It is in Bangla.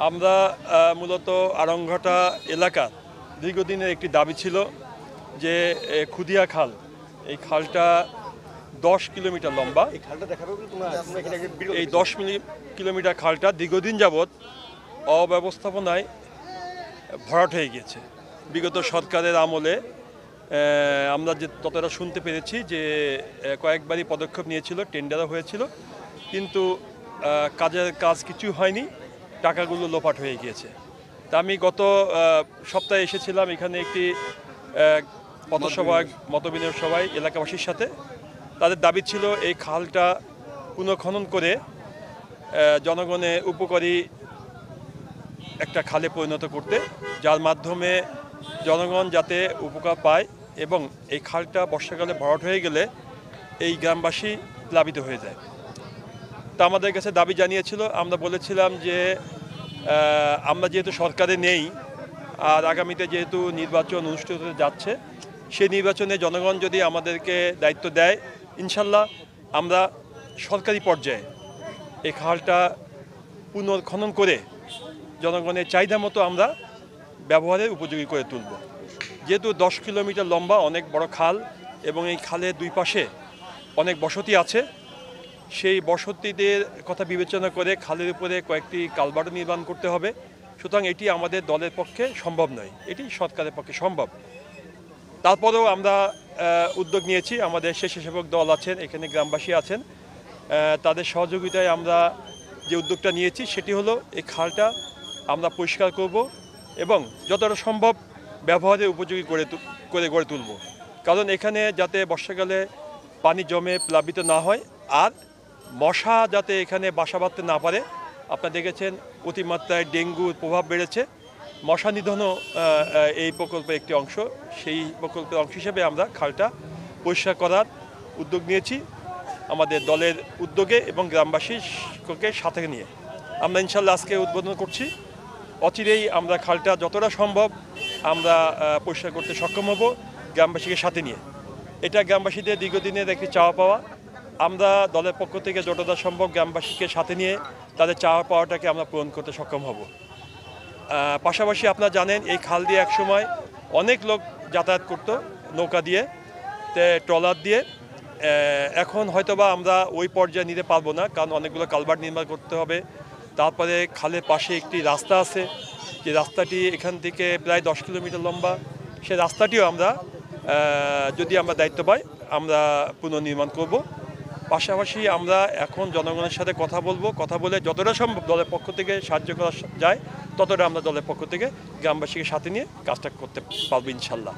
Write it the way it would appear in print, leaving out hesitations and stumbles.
আমরা মূলত আড়ংঘাটা এলাকার দীর্ঘদিনের একটি দাবি ছিল যে খুদিয়া খাল, এই খালটা 10 কিলোমিটার লম্বা। এই 10 কিলোমিটার খালটা দীর্ঘদিন যাবৎ অব্যবস্থাপনায় ভরাট হয়ে গিয়েছে। বিগত সরকারের আমলে আমরা যে ততটা শুনতে পেরেছি যে কয়েকবারই পদক্ষেপ নিয়েছিল, টেন্ডারও হয়েছিল, কিন্তু কাজ কিছু হয়নি, টাকাগুলো লোপাট হয়ে গিয়েছে। তা আমি গত সপ্তাহে এসেছিলাম এখানে একটি পথসভায় মতবিনিময় সভায় এলাকাবাসীর সাথে। তাদের দাবি ছিল এই খালটা পুনঃখনন করে জনগণের উপকারী একটা খালে পরিণত করতে, যার মাধ্যমে জনগণ যাতে উপকার পায় এবং এই খালটা বর্ষাকালে ভরাট হয়ে গেলে এই গ্রামবাসী প্লাবিত হয়ে যায়। তা আমাদের কাছে দাবি জানিয়েছিল। আমরা বলেছিলাম যে আমরা যেহেতু সরকারে নেই আর আগামীতে যেহেতু নির্বাচন অনুষ্ঠিত হতে যাচ্ছে, সেই নির্বাচনে জনগণ যদি আমাদেরকে দায়িত্ব দেয়, ইনশাল্লাহ আমরা সরকারি পর্যায়ে এই খালটা পুনর্খনন করে জনগণের চাহিদা মতো আমরা ব্যবহারের উপযোগী করে তুলব। যেহেতু 10 কিলোমিটার লম্বা অনেক বড় খাল এবং এই খালের দুই পাশে অনেক বসতি আছে, সেই বসতিদের কথা বিবেচনা করে খালের উপরে কয়েকটি কালভার্ট নির্মাণ করতে হবে। সুতরাং এটি আমাদের দলের পক্ষে সম্ভব নয়, এটি সরকারের পক্ষে সম্ভব। তারপরেও আমরা উদ্যোগ নিয়েছি, আমাদের স্বেচ্ছাসেবক দল আছেন, এখানে গ্রামবাসী আছেন, তাদের সহযোগিতায় আমরা যে উদ্যোগটা নিয়েছি সেটি হলো এই খালটা আমরা পরিষ্কার করব এবং যতটা সম্ভব ব্যবহারের উপযোগী করে গড়ে তুলব। কারণ এখানে যাতে বর্ষাকালে পানি জমে প্লাবিত না হয় আর মশা যাতে এখানে বাসা বাঁধতে না পারে। আপনারা দেখেছেন অতিমাত্রায় ডেঙ্গুর প্রভাব বেড়েছে, মশা নিধনও এই প্রকল্পের একটি অংশ। সেই প্রকল্পের অংশ হিসেবে আমরা খালটা পরিষ্কার করার উদ্যোগ নিয়েছি আমাদের দলের উদ্যোগে এবং গ্রামবাসীকে সাথে নিয়ে। আমরা ইনশাল্লাহ আজকে উদ্বোধন করছি। অচিরেই আমরা খালটা যতটা সম্ভব আমরা পরিষ্কার করতে সক্ষম হব গ্রামবাসীকে সাথে নিয়ে। এটা গ্রামবাসীদের দীর্ঘদিনের একটি চাওয়া পাওয়া। আমরা দলের পক্ষ থেকে যতটা সম্ভব গ্রামবাসীকে সাথে নিয়ে তাদের চাওয়া পাওয়াটাকে আমরা পূরণ করতে সক্ষম হব। পাশাপাশি আপনারা জানেন এই খাল দিয়ে একসময় অনেক লোক যাতায়াত করত নৌকা দিয়ে, ট্রলার দিয়ে। এখন হয়তোবা আমরা ওই পর্যায়ে নিতে পারবো না, কারণ অনেকগুলো কালভার্ট নির্মাণ করতে হবে। তারপরে খালের পাশে একটি রাস্তা আছে, যে রাস্তাটি এখান থেকে প্রায় 10 কিলোমিটার লম্বা। সেই রাস্তাটিও আমরা যদি আমরা দায়িত্ব পাই আমরা পুনর্নির্মাণ করব। পাশাপাশি আমরা এখন জনগণের সাথে কথা বলে যতটা সম্ভব দলের পক্ষ থেকে সাহায্য করা যায় ততটা আমরা দলের পক্ষ থেকে গ্রামবাসীকে সাথে নিয়ে কাজটা করতে পারবো ইনশাল্লাহ।